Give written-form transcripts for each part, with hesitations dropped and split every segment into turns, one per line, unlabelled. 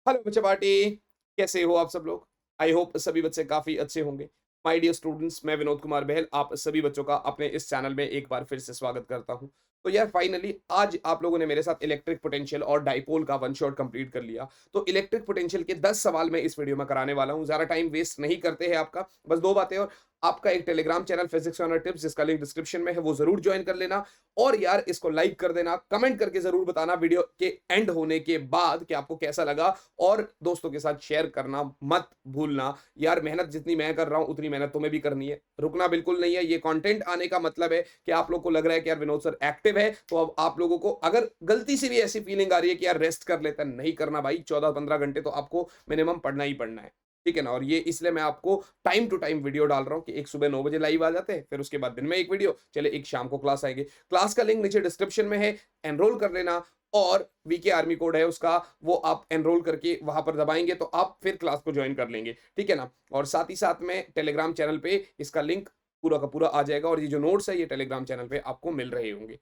Hello बच्चे party, कैसे हो आप सब लोग? आई होप सभी बच्चे काफी अच्छे होंगे। माय डियर स्टूडेंट्स, मैं विनोद कुमार बहल आप सभी बच्चों का अपने इस चैनल में एक बार फिर से स्वागत करता हूं। तो यार फाइनली आज आप लोगों ने मेरे साथ इलेक्ट्रिक पोटेंशियल और डाइपोल का वन शॉट कंप्लीट कर लिया। तो इलेक्ट्रिक पोटेंशियल के 10 सवाल मैं इस वीडियो में कराने वाला हूं। ज्यादा टाइम वेस्ट नहीं करते हैं आपका, बस दो बातें। और आपका एक Telegram channel physics honour tips, जिसका लिंक डिस्क्रिप्शन में है, वो जरूर ज्वाइन कर लेना। और यार इसको लाइक कर देना, कमेंट करके जरूर बताना वीडियो के एंड होने के बाद कि आपको कैसा लगा, और दोस्तों के साथ शेयर करना मत भूलना। यार मेहनत जितनी मैं कर रहा हूं उतनी मेहनत तुम्हें भी करनी है, रुकना बिल्कुल नहीं है। ये कंटेंट आने का मतलब है कि आप लोग को लग रहा है कि यार विनोद सर एक्टिव है, तो अब आप लोगों को अगर गलती से भी ऐसी फीलिंग आ रही है कि यार रेस्ट कर लेता, नहीं करना भाई। 14-15 घंटे तो आपको मिनिमम पढ़ना ही पढ़ना है, ठीक है ना। और ये इसलिए मैं आपको टाइम टू टाइम वीडियो डाल रहा हूँ कि एक सुबह 9 बजे लाइव आ जाते हैं, फिर उसके बाद दिन में एक वीडियो चले, एक शाम को क्लास आएगी। क्लास का लिंक नीचे डिस्क्रिप्शन में है, एनरोल कर लेना। और वीके आर्मी कोड है उसका, वो आप एनरोल करके वहां पर दबाएंगे तो आप फिर क्लास को ज्वाइन कर लेंगे, ठीक है ना। और साथ ही साथ में टेलीग्राम चैनल पे इसका लिंक पूरा का पूरा आ जाएगा, और ये जो नोट्स है ये टेलीग्राम चैनल पे आपको मिल रहे होंगे।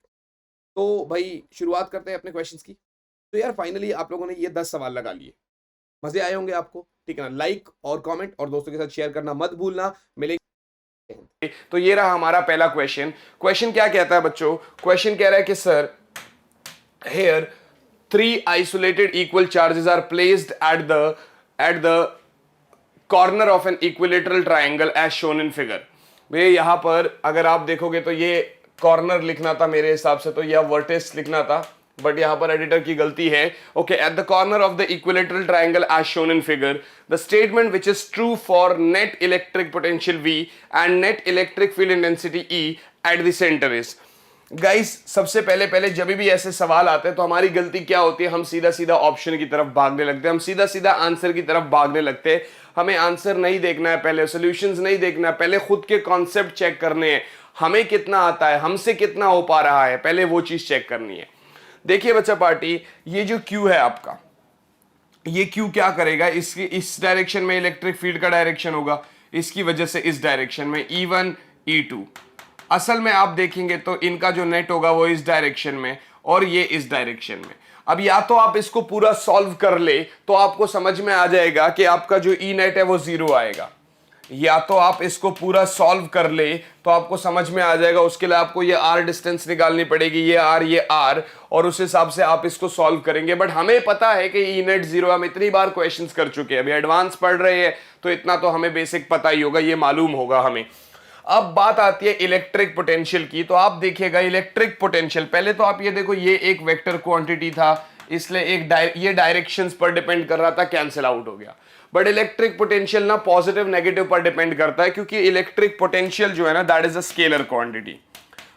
तो भाई शुरुआत करते हैं अपने क्वेश्चंस की। तो यार फाइनली आप लोगों ने ये 10 सवाल लगा लिए, मजे आए होंगे आपको, ठीक है ना। लाइक और कमेंट और दोस्तों के साथ शेयर करना मत भूलना। मिलेंगे। तो ये रहा हमारा पहला क्वेश्चन। क्वेश्चन क्या कहता है बच्चों? क्वेश्चन कह रहा है कि sir here three isolated equal charges are placed at the corner of an equilateral triangle as shown in figure। भैया यहां पर अगर आप देखोगे तो ये कॉर्नर लिखना था मेरे हिसाब से, तो यह वर्टेक्स लिखना था, बट यहां पर एडिटर की गलती है। Okay, at the corner of the equilateral triangle as shown in figure, the statement which is true for net electric potential V and net electric field intensity E at the centre is. Guys सबसे पहले जब भी ऐसे सवाल आते हैं तो हमारी गलती क्या होती है? हम सीधा सीधा ऑप्शन की तरफ भागने लगते हैं, हम सीधा सीधा आंसर की तरफ भागने लगते हैं। हमें आंसर नहीं देखना है, पहले सॉल्यूशंस नहीं देखना है, पहले खुद के कॉन्सेप्ट चेक करने हैं। हमें कितना आता है, हमसे कितना हो पा रहा है, पहले वो चीज चेक करनी है। देखिए बच्चा पार्टी, ये जो क्यू है आपका, ये क्यू क्या करेगा? इसकी इस डायरेक्शन में इलेक्ट्रिक फील्ड का डायरेक्शन होगा, इसकी वजह से इस डायरेक्शन में E1 E2। असल में आप देखेंगे तो इनका जो नेट होगा वो इस डायरेक्शन में और ये इस डायरेक्शन में। अब या तो आप इसको पूरा सॉल्व कर ले तो आपको समझ में आ जाएगा कि आपका जो ई नेट है वो 0 आएगा, या तो आप इसको पूरा सॉल्व कर ले तो आपको समझ में आ जाएगा। उसके लिए आपको ये आर डिस्टेंस निकालनी पड़ेगी, ये आर, और उस हिसाब से आप इसको सॉल्व करेंगे। बट हमें पता है कि ई नेट 0, हम इतनी बार क्वेश्चंस कर चुके हैं, अभी एडवांस पढ़ रहे हैं तो इतना तो हमें बेसिक पता ही होगा, ये मालूम होगा हमें। अब बात आती है इलेक्ट्रिक पोटेंशियल की। तो आप देखिएगा इलेक्ट्रिक पोटेंशियल, पहले तो आप ये देखो, ये एक वेक्टर क्वांटिटी था, इसलिए ये डायरेक्शंस पर डिपेंड कर रहा था, कैंसिल आउट हो गया। बट इलेक्ट्रिक पोटेंशियल ना पॉजिटिव नेगेटिव पर डिपेंड करता है, क्योंकि इलेक्ट्रिक पोटेंशियल जो है ना, that is a scalar quantity.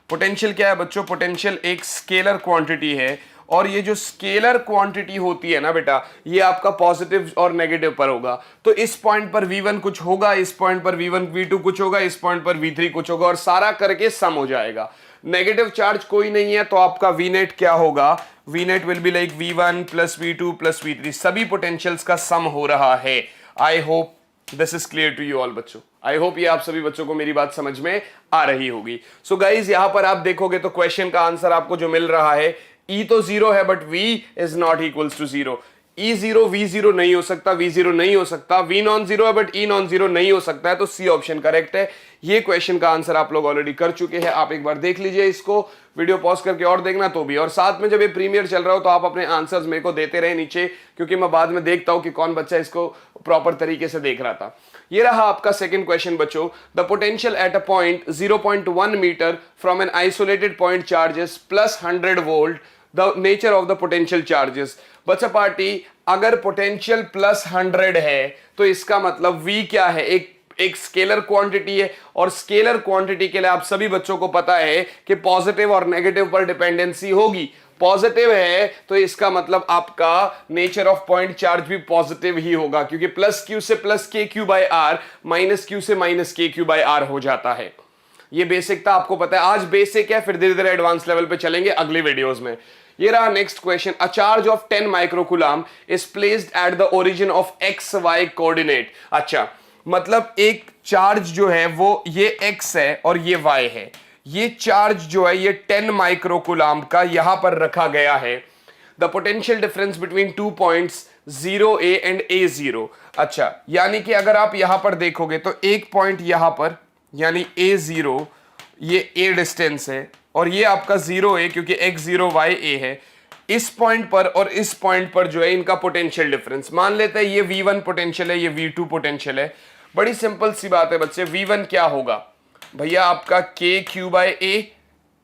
Potential क्या है बच्चों? पोटेंशियल एक स्केलर क्वांटिटी है, और ये जो स्केलर क्वांटिटी होती है ना बेटा, ये आपका पॉजिटिव और नेगेटिव पर होगा। तो इस पॉइंट पर V1 कुछ होगा, इस पॉइंट पर V1 V2 कुछ होगा, इस पॉइंट पर V3 कुछ होगा, और सारा करके सम हो जाएगा। नेगेटिव चार्ज कोई नहीं है, तो आपका V नेट क्या होगा? V net will be like V1 plus V2 plus V3, सभी पोटेंशियल्स का सम हो रहा है। I hope this is clear to you all बच्चों। आई होप ये आप सभी बच्चों को मेरी बात समझ में आ रही होगी। सो गाइज यहां पर आप देखोगे तो क्वेश्चन का आंसर आपको जो मिल रहा है, E तो 0 है but V is not equals to 0। E 0 V 0 नहीं हो सकता, V 0 नहीं हो सकता, V नॉन 0 है बट E नॉन 0 नहीं हो सकता है, तो C ऑप्शन करेक्ट है। ये क्वेश्चन का आंसर आप लोग ऑलरेडी कर चुके हैं, आप एक बार देख लीजिए इसको, वीडियो पॉज करके और देखना तो भी। और साथ में जब ये प्रीमियर चल रहा हो तो आप अपने आंसर्स मेरे को देते रहे नीचे, क्योंकि मैं बाद में देखता हूं कि कौन बच्चा इसको प्रॉपर तरीके से देख रहा था। ये रहा आपका सेकंड क्वेश्चन बच्चों। The potential at a point 0.1 metre from an isolated point charges plus 100 volt, the nature of the potential charges. बच्चा पार्टी, अगर पोटेंशियल प्लस 100 है तो इसका मतलब V क्या है? एक स्केलर क्वांटिटी है, और स्केलर क्वांटिटी के लिए आप सभी बच्चों को पता है कि पॉजिटिव और नेगेटिव पर डिपेंडेंसी होगी। पॉजिटिव है तो इसका मतलब आपका नेचर ऑफ पॉइंट चार्ज भी पॉजिटिव ही होगा, क्योंकि प्लस क्यू से प्लस के Q by R, minus Q से माइनस के क्यू बाय आर हो जाता है। ये बेसिक था, आपको पता है। आज बेसिक है, फिर धीरे धीरे एडवांस लेवल पे चलेंगे अगले वीडियोस में। ये रहा next question. A charge of 10 microcoulomb is placed at the origin of X Y coordinate. अच्छा, मतलब एक चार्ज जो है वो ये x है और ये y है। ये चार्ज जो है ये 10 माइक्रोकूलम का यहां पर रखा गया है। The potential difference between 2 points 0A and A0। अच्छा, यानी कि अगर आप यहां पर देखोगे तो एक पॉइंट यहां पर यानी A0, ये A डिस्टेंस है और ये आपका 0A क्योंकि x0 y a है। इस पॉइंट पर और इस पॉइंट पर जो है इनका पोटेंशियल डिफरेंस मान लेते हैं, ये V1 पोटेंशियल है, ये V2 पोटेंशियल है। बड़ी सिंपल सी बात है बच्चे, V1 क्या होगा भैया आपका KQ/A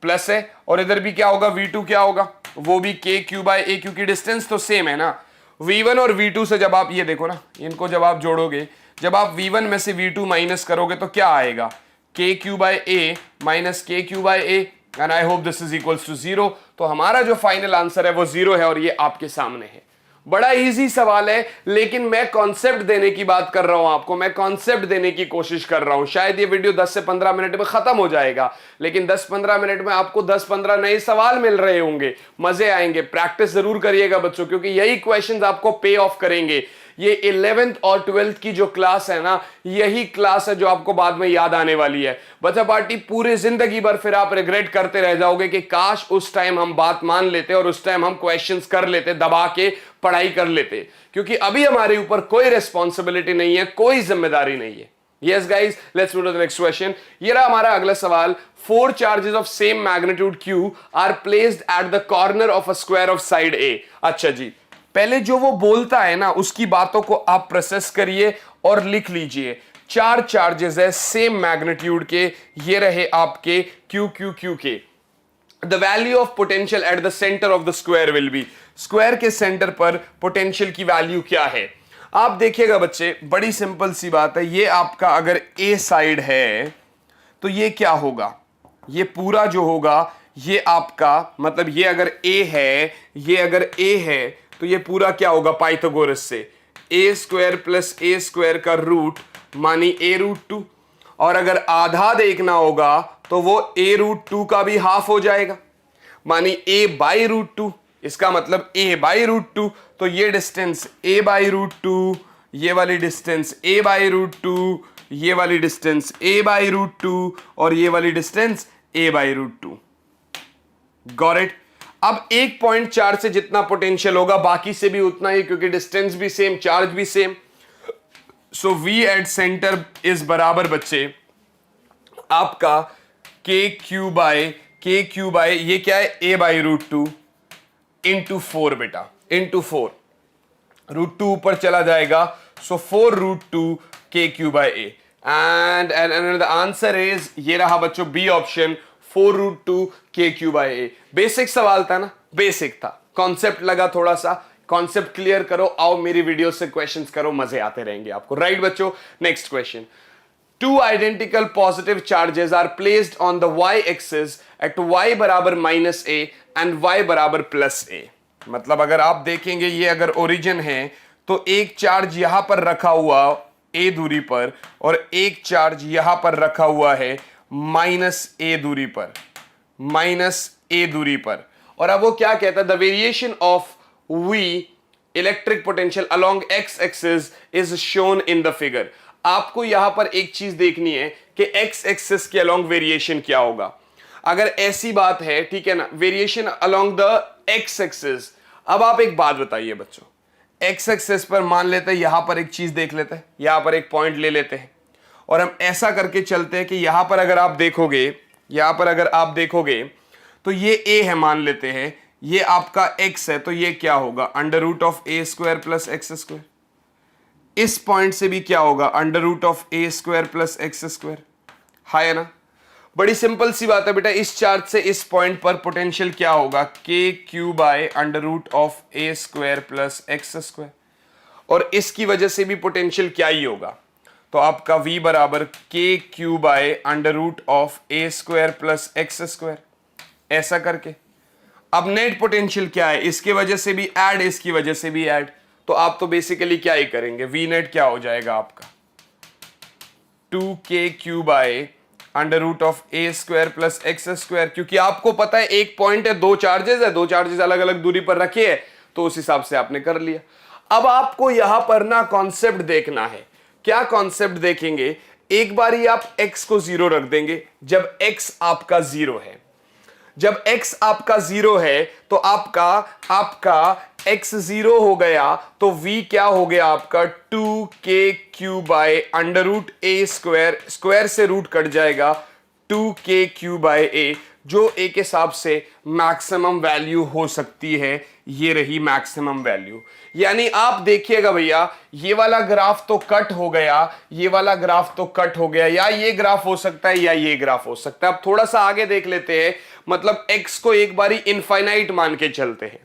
प्लस है और इधर भी क्या होगा V2 क्या होगा, वो भी KQ/A क्योंकि डिस्टेंस तो सेम है ना। V1 और V2 से जब आप ये देखो ना, इनको जब आप जोड़ोगे, जब आप V1 में से V2 माइनस करोगे तो क्या आएगा, KQ/A minus KQ/A and I hope this is equals to 0। तो हमारा जो फाइनल आंसर है वो 0 है और ये आपके सामने है। बड़ा इजी सवाल है, लेकिन मैं कॉन्सेप्ट देने की बात कर रहा हूं आपको, मैं कॉन्सेप्ट देने की कोशिश कर रहा हूं। शायद ये वीडियो 10 से 15 मिनट में खत्म हो जाएगा, लेकिन 10-15 मिनट में आपको 10-15 नए सवाल मिल रहे होंगे, मजे आएंगे। प्रैक्टिस जरूर करिएगा बच्चों, क्योंकि यही क्वेश्चंस आपको पे ऑफ करेंगे। ये 11th और 12th की जो क्लास है ना, यही क्लास है जो आपको बाद में याद आने वाली है। बच्चा पार्टी पूरे जिंदगी भर फिर आप रिग्रेट करते रह जाओगे कि काश उस टाइम हम बात मान लेते और उस टाइम हम क्वेश्चंस कर लेते, दबा के पढ़ाई कर लेते, क्योंकि अभी हमारे ऊपर कोई रिस्पॉन्सिबिलिटी नहीं है, कोई जिम्मेदारी नहीं है। Yes guys, let's move to the next question. ये रहा हमारा अगला सवाल। 4 charges of same magnitude Q are placed at the corner of a square of side A। अच्छा जी, पहले जो वो बोलता है ना उसकी बातों को आप प्रोसेस करिए और लिख लीजिए। 4 चार्जेस है सेम मैग्नीट्यूड के, ये रहे आपके Q Q Q के। The value of potential at the center of the square will be, square के सेंटर पर पोटेंशियल की वैल्यू क्या है। आप देखिएगा बच्चे, बड़ी सिंपल सी बात है, ये आपका अगर ए साइड है तो ये क्या होगा, ये पूरा जो होगा ये आपका, मतलब ये अगर ए है, ये अगर ए है तो ये पूरा क्या होगा पाइथागोरस से, ए स्क्वायर प्लस ए स्क्वायर का रूट मानी a√2। और अगर आधा देखना होगा तो वो a√2 का भी हाफ हो जाएगा, मानी a/√2। इसका मतलब a/√2, तो ये डिस्टेंस a/√2, ये वाली डिस्टेंस a/√2, ये वाली डिस्टेंस a/√2 और ये वाली डिस्टेंस a/√2। Got it. अब 1.4 से जितना पोटेंशियल होगा बाकी से भी उतना ही, क्योंकि डिस्टेंस भी सेम, चार्ज भी same. So V at centre is बराबर बच्चे आपका KQ/, ये क्या है a/√2 इंटू 4 बेटा, इंटू 4, √2 ऊपर चला जाएगा, सो 4√2 KQ/A and the answer is, ये रहा बच्चों बी ऑप्शन, 4√2 KQ/A। बेसिक सवाल था ना, बेसिक था, कॉन्सेप्ट लगा थोड़ा सा, कॉन्सेप्ट क्लियर करो, आओ मेरी वीडियो से क्वेश्चंस करो, मजे आते रहेंगे आपको। राइट बच्चों, next question. 2 identical positive charges are placed on the y-axis at y बराबर -a and y बराबर +a। मतलब अगर आप देखेंगे, ये अगर ओरिजिन है तो एक चार्ज यहां पर रखा हुआ a दूरी पर और एक चार्ज यहां पर रखा हुआ है -a दूरी पर, -a दूरी पर। और अब वो क्या कहता है, the variation of v electric potential along x axis is shown in the figure. आपको यहां पर एक चीज देखनी है कि x एक्सिस के अलोंग वेरिएशन क्या होगा। अगर ऐसी बात है, ठीक है ना, variation along the x axis. अब आप एक बात बताइए बच्चों, x एक्सिस पर मान लेते हैं, यहां पर एक चीज देख लेते हैं, यहां पर एक पॉइंट ले लेते हैं और हम ऐसा करके चलते हैं कि यहां पर अगर आप देखोगे, यहां पर अगर आप देखोगे तो ये a है मान लेते हैं, ये आपका x है, तो ये क्या होगा √a² प्लस x²। इस पॉइंट से भी क्या होगा √a² प्लस x²। है ना, बड़ी सिंपल सी बात है बेटा। इस चार्ज से इस पॉइंट पर पोटेंशियल क्या होगा KQ/√a² प्लस x², और इसकी वजह से भी पोटेंशियल क्या ही होगा, तो आपका V बराबर KQ/√a² प्लस x²। ऐसा करके अब नेट पोटेंशियल क्या है, इसके वजह से भी ऐड, इसकी वजह से भी ऐड, तो आप तो बेसिकली क्या ही करेंगे, वी नेट क्या हो जाएगा आपका 2KQ/√a² प्लस x²। क्योंकि आपको पता है एक पॉइंट है, दो चार्जेस है, दो चार्जेस अलग अलग दूरी पर रखे हैं, तो उस हिसाब से आपने कर लिया। अब आपको यहां पर ना कॉन्सेप्ट देखना है। क्या कॉन्सेप्ट देखेंगे, एक बार ही आप x को 0 रख देंगे जब x आपका 0 है। जब x आपका 0 है तो आपका x 0 हो गया तो v क्या हो गया आपका 2k³ by under root a square, square से रूट कट जाएगा 2k³ बाय a, जो a के हिसाब से मैक्सिमम वैल्यू हो सकती है। ये रही मैक्सिमम वैल्यू। यानी आप देखिएगा भैया, ये वाला ग्राफ तो कट हो गया, ये वाला ग्राफ तो कट हो गया, या ये ग्राफ हो सकता है या ये ग्राफ हो सकता है। अब थोड़ा सा आगे देख लेते हैं, मतलब x को एक बारी इनफाइनाइट मान के चलते हैं।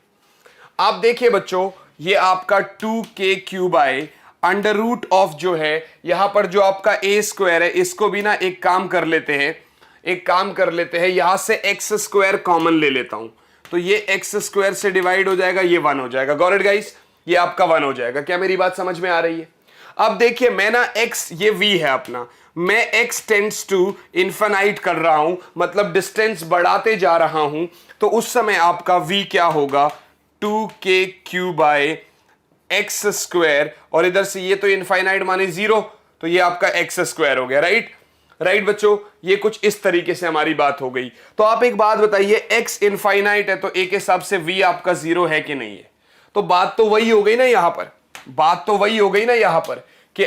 आप देखिए बच्चों, ये आपका 2k³ by under root of जो है यहां पर जो आपका a स्क्वायर है, इसको भी ना एक काम कर लेते हैं, यहां से x स्क्वायर कॉमन ले लेता हूं, तो ये x स्क्वायर से डिवाइड हो जाएगा, ये 1 हो जाएगा। गॉट इट गाइस, ये आपका 1 हो जाएगा। क्या मेरी बात समझ में आ रही है? अब देखिए मैं ना x, ये v है अपना, मैं x टेंड्स टू इनफाइनाइट कर रहा हूं, मतलब डिस्टेंस बढ़ाते जा रहा हूं, तो उस समय आपका v क्या होगा 2k³ बाय एक्स स्क्वायर, और इधर से ये तो इनफाइनाइट माने 0, तो ये आपका एक्स स्क्वायर हो गया। राइट बच्चों, ये कुछ इस तरीके से हमारी बात हो गई। तो आप एक बात बताइए, x इनफाइनाइट है तो a के हिसाब से v आपका 0 है कि नहीं है? तो बात तो वही हो गई ना यहां पर, कि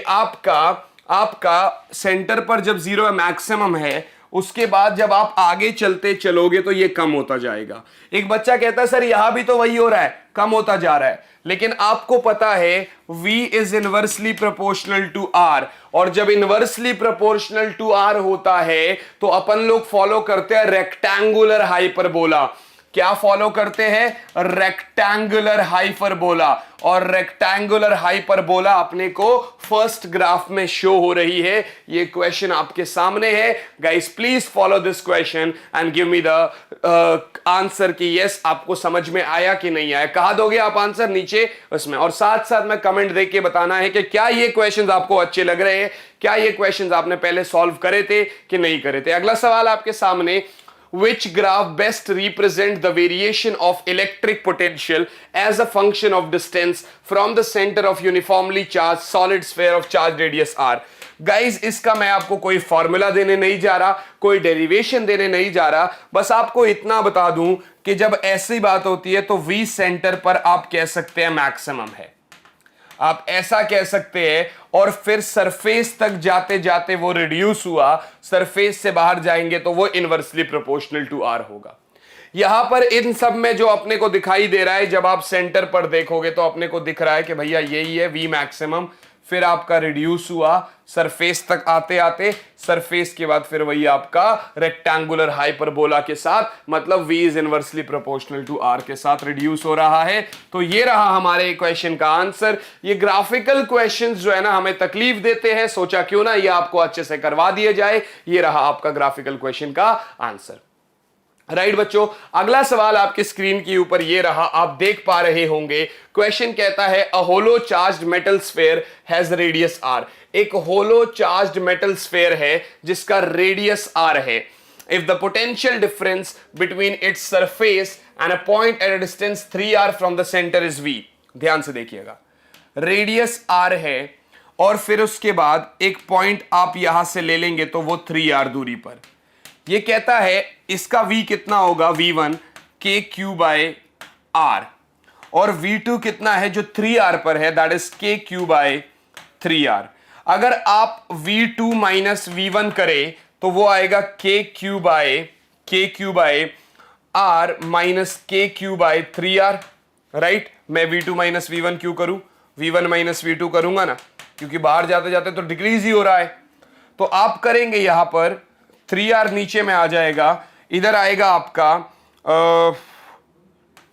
आपका सेंटर पर जब 0 मैक्सिमम है, उसके बाद जब आप आगे चलते चलोगे तो ये कम होता जाएगा। एक बच्चा कहता है सर यहां भी तो वही हो रहा है, कम होता जा रहा है, लेकिन आपको पता है v is inversely proportional to r, और जब इनवर्सली प्रोपोर्शनल टू r होता है तो अपन लोग फॉलो करते हैं रेक्टेंगुलर हाइपरबोला। क्या फॉलो करते हैं? Rectangular hyperbola. और रेक्टेंगुलर हाइपरबोला अपने को फर्स्ट ग्राफ में शो हो रही है। ये क्वेश्चन आपके सामने है guys, please follow this question and give me the answer कि यस आपको समझ में आया कि नहीं आया। कहा दोगे आप आंसर नीचे उसमें, और साथ साथ में कमेंट देख के बताना है कि क्या ये क्वेश्चंस आपको अच्छे लग रहे हैं, क्या ये क्वेश्चंस आपने पहले सॉल्व करे थे कि नहीं करे थे। अगला सवाल आपके सामने, which graph best represent the variation of electric potential as a function of distance from the center of uniformly charged solid sphere of charge radius r। Guys इसका मैं आपको कोई फॉर्मूला देने नहीं जा रहा, कोई डेरिवेशन देने नहीं जा रहा, बस आपको इतना बता दूं कि जब ऐसी बात होती है तो v सेंटर पर आप कह सकते हैं मैक्सिमम है, आप ऐसा कह सकते हैं, और फिर सरफेस तक जाते जाते वो रिड्यूस हुआ, सरफेस से बाहर जाएंगे तो वो इनवर्सली प्रोपोर्शनल टू आर होगा। यहां पर इन सब में जो अपने को दिखाई दे रहा है, जब आप सेंटर पर देखोगे तो अपने को दिख रहा है कि भैया यही है वी मैक्सिमम, फिर आपका रिड्यूस हुआ सरफेस तक आते आते, सरफेस के बाद फिर वही आपका रेक्टेंगुलर हाइपरबोला के साथ, मतलब v is inversely proportional to r के साथ रिड्यूस हो रहा है। तो ये रहा हमारे क्वेश्चन का आंसर। ये ग्राफिकल क्वेश्चंस जो है ना हमें तकलीफ देते हैं, सोचा क्यों ना ये आपको अच्छे से करवा दिए जाए। ये रहा आपका ग्राफिकल क्वेश्चन का आंसर। राइट बच्चों, अगला सवाल आपके स्क्रीन के ऊपर ये रहा, आप देख पा रहे होंगे। क्वेश्चन कहता है a hollow charged metal sphere has radius R. एक होलो चार्ज्ड मेटल स्फीयर है जिसका रेडियस आर है। If the potential difference between its surface and a point at a distance 3r from the centre is v। ध्यान से देखिएगा, radius r है और फिर उसके बाद एक पॉइंट आप यहां से ले लेंगे तो वो 3r दूरी पर। ये कहता है इसका v कितना होगा, v1 k³ बाय r, और v2 कितना है जो 3r पर है, that is k³ by 3r। अगर आप v2 माइनस v1 करें तो वो आएगा k³ by r minus k³ by 3r। Right, मैं v2 माइनस v1 क्यों करूं, v1 माइनस v2 करूंगा ना, क्योंकि बाहर जाते जाते तो डिक्रीज ही हो रहा है। तो आप करेंगे यहां पर 3r नीचे में आ जाएगा, इधर आएगा आपका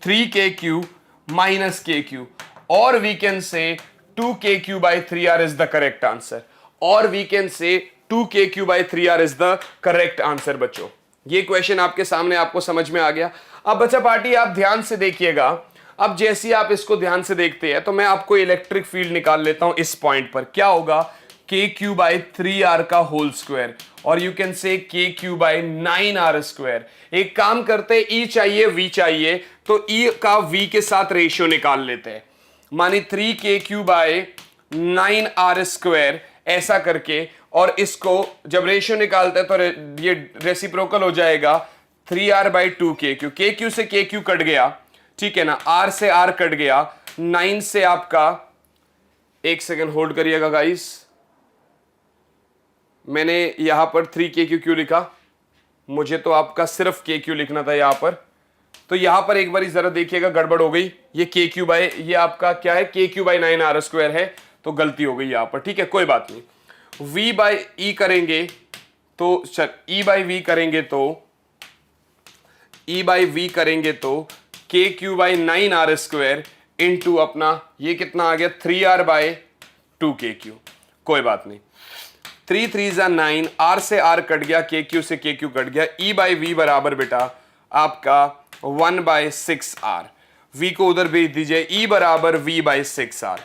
3k³ माइनस k³, और we can say 2k³ by 3r is the correct answer, और we can say 2k³ by 3r is the correct answer. बच्चों ये क्वेश्चन आपके सामने, आपको समझ में आ गया। अब बच्चा पार्टी आप ध्यान से देखिएगा, अब जैसे ही आप इसको ध्यान से देखते हैं तो मैं आपको इलेक्ट्रिक फील्ड निकाल लेता हूं। इस पॉइंट पर क्या होगा, k³ बाय 3r का होल स्क्वायर, और you can say k³ bye 9r square. एक काम करते हैं, e चाहिए v चाहिए, तो e का v के साथ रेशियो निकाल लेते हैं, मानी 3k³ बाय 9r स्क्वायर ऐसा करके, और इसको जब रेशियो निकालते हैं तो ये रेसिप्रोकल हो जाएगा 3r/2kq, kq से kq कट गया, ठीक है ना, r से r कट गया, 9 से आपका, एक सेकेंड होल्ड करिएगा गाइस, मैंने यहां पर 3kq क्यों लिखा, मुझे तो आपका सिर्फ kq लिखना था यहां पर, तो यहां पर एक बार जरा देखिएगा, गड़बड़ हो गई, ये kq बाय, ये आपका क्या है, kq/9r² है, तो गलती हो गई यहां पर, ठीक है, कोई बात नहीं। v/e करेंगे तो e/v करेंगे तो e/v करेंगे तो kq/9r² इंटू अपना ये कितना आ गया 3r/2kq, कोई बात नहीं, 3 3 9, r से r कट गया, kq से kq कट गया, e/v बराबर बेटा आपका 1/6r, v को उधर भेज दीजिए, e बराबर v/6r,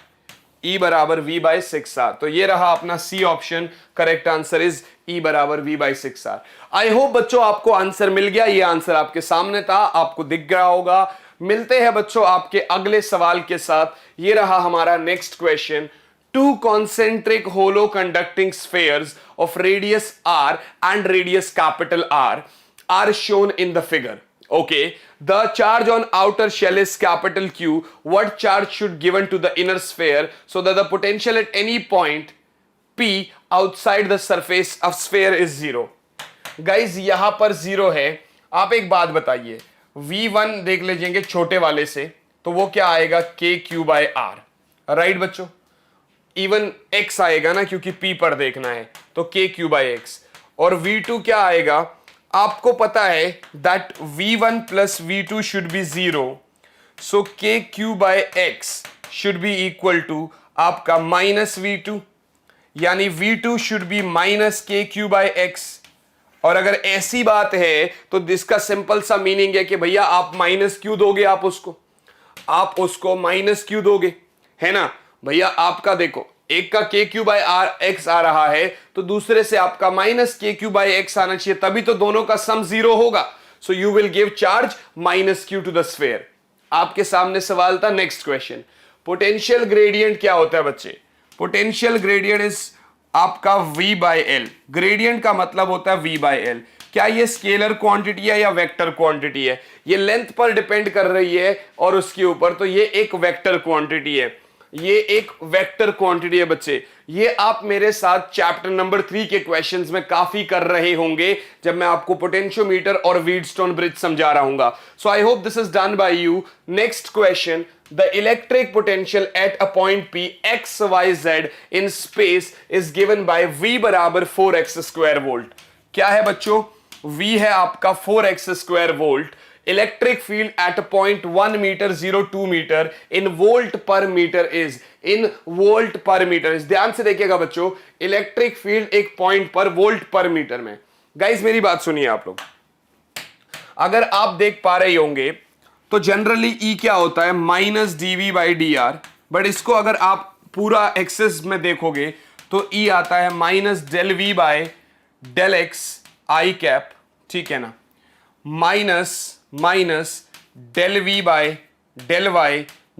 e बराबर v/6r, तो ये रहा अपना C option, correct answer is e बराबर v/6r। आई होप बच्चों आपको आंसर मिल गया, ये आंसर आपके सामने था, आपको दिख गया होगा। मिलते हैं बच्चों आपके अगले सवाल के साथ, ये रहा हमारा next question. Two concentric hollow conducting spheres of radius r and radius capital R are shown in the figure. Okay, the charge on outer shell is capital Q. What charge should given to the inner sphere so that the potential at any point P outside the surface of sphere is zero? Guys, यहां पर zero है। आप एक बात बताइए, V1 देख लीजिएंगे छोटे वाले से, तो वो क्या आएगा, KQ/R, राइट बच्चों, इवन x आएगा ना, क्योंकि p पर देखना है, तो KQ/x, और V2 क्या आएगा, आपको पता है that V1 plus V2 should be 0, so KQ/x should be equal to आपका -V2, यानी V2 शुड बी -KQ/x। और अगर ऐसी बात है तो इसका सिंपल सा मीनिंग है कि भैया आप -Q दोगे, आप उसको -Q दोगे, है ना भैया। आपका देखो, एक का KQ/x आ रहा है, तो दूसरे से आपका -KQ/x आना चाहिए, तभी तो दोनों का सम 0 होगा। So you will give charge -Q to the sphere. आपके सामने सवाल था, नेक्स्ट क्वेश्चन, पोटेंशियल ग्रेडियंट क्या होता है बच्चे? पोटेंशियल ग्रेडियंट इज आपका V/L। ग्रेडियंट का मतलब होता है V/L। क्या ये स्केलर क्वांटिटी है या वेक्टर क्वांटिटी है? ये लेंथ पर डिपेंड कर रही है और उसके ऊपर, तो ये एक वेक्टर क्वांटिटी है, ये एक वेक्टर क्वांटिटी है बच्चे। ये आप मेरे साथ चैप्टर नंबर 3 के क्वेश्चंस में काफी कर रहे होंगे, जब मैं आपको पोटेंशियोमीटर और व्हीटस्टोन ब्रिज समझा रहा हूंगा। So I hope this is done by you. Next question, the electric potential at a point P x y z in space is given by V बराबर 4x² वोल्ट। क्या है बच्चों? V है आपका 4x² volt. Electric field at point 1 metre 0.2 metre in volt per metre is, in volt per metre is. ध्यान से देखिएगा बच्चों, इलेक्ट्रिक फील्ड एक पॉइंट पर वोल्ट पर मीटर में। गाइस मेरी बात सुनिए आप लोग, अगर आप देख पा रहे होंगे तो जनरली E क्या होता है, -dV/dr, बट इसको अगर आप पूरा एक्सेस में देखोगे तो E आता है -∂V/∂x i कैप, ठीक है ना, -∂V/∂y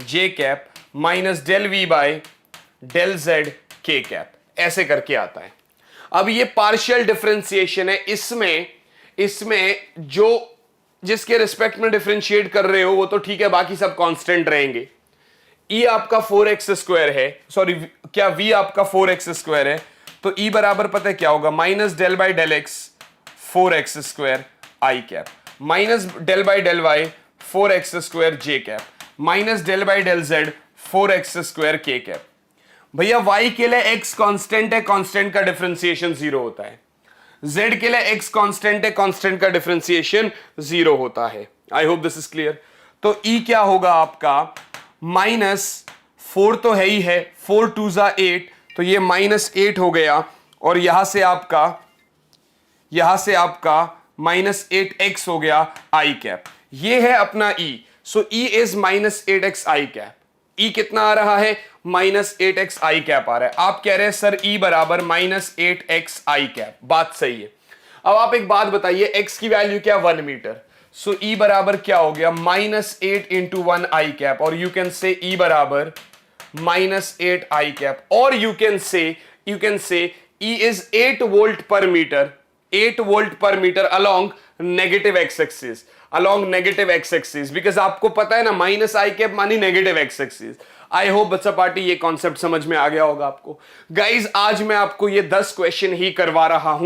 j cap -∂V/∂z k cap, ऐसे करके आता है। अब ये पार्शियल डिफरेंशिएशन है, इसमें जो जिसके रिस्पेक्ट में डिफरेंशिएट कर रहे हो वो तो ठीक है, बाकी सब कांस्टेंट रहेंगे। E आपका 4x² है, सॉरी क्या V आपका 4x² है, तो E बराबर पता है क्या होगा, -∂x 4x² i cap -∂y 4x² j cap -∂z 4x² k cap. भैया y के लिए x कांस्टेंट है, कांस्टेंट का डिफरेंशिएशन 0 होता है। z के लिए x कांस्टेंट है, कांस्टेंट का डिफरेंशिएशन 0 होता है। I hope this is clear. तो E क्या होगा आपका, -4 तो है ही है, 4 2 8, तो ये -8 हो गया, और यहां से आपका -8x हो गया i कैप। ये है अपना E। So E is -8x i cap. E कितना आ रहा है, -8x i कैप आ रहा है। आप कह रहे हैं सर E बराबर -8x i कैप, बात सही है। अब आप एक बात बताइए, x की वैल्यू क्या, 1 मीटर, सो E बराबर क्या हो गया, -8 × 1 i कैप, और यू कैन से E बराबर -8 i कैप, और you can say E is 8 volt per metre, 8 volt per metre along negative X axis, along negative X axis, because आपको पता है ना माइनस आई कैप मानी negative X axis. I hope बच्चा party ये concept समझ में आ गया होगा आपको। गाइज आज मैं आपको ये 10 क्वेश्चन ही करवा रहा हूं।